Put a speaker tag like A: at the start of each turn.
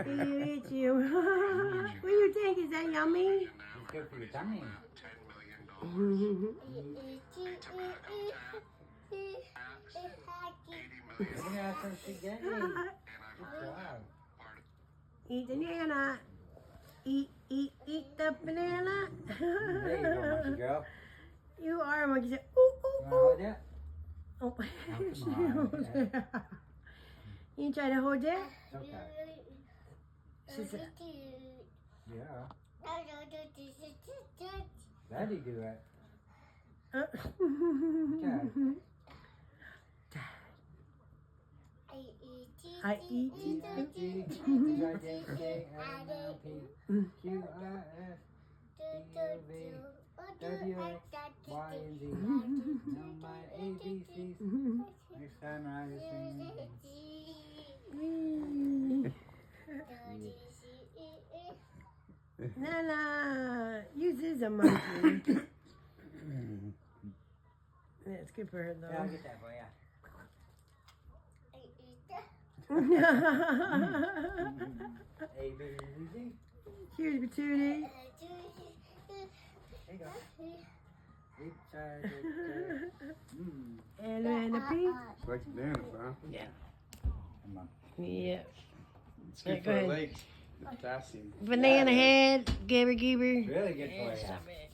A: Eat you. What do you think? Is that yummy?
B: It's good for your tummy. Look at how she gets it. Good job.
A: Eat the banana. Eat the banana.
B: There you go, monkey girl.
A: You are a monkey. Ooh,
B: You
A: ooh,
B: want to hold
A: ooh.
B: it?
A: Oh,
B: come on.
A: You try to hold it?
B: It's okay.
A: She said,
B: Yeah. Daddy do it.
A: I eat you.
B: Q-I-S-D-O-V-W-X-Y-and-Z. Know my ABCs. Next time I sing.
A: Nana, uses a monkey. That's good for her
B: Yeah, I'll
A: though.
B: get that for you. A, B, C.
A: Here's Patootie.
B: There you go. Each side,
A: And Amanda P.
C: It's like bananas, huh?
A: Yeah.
B: Come on.
A: Yeah.
C: It's good
A: Go
C: for our
A: ahead.
C: legs. The potassium.
A: Banana head. Gibber gibber.
B: Really good for you.
A: Stop it.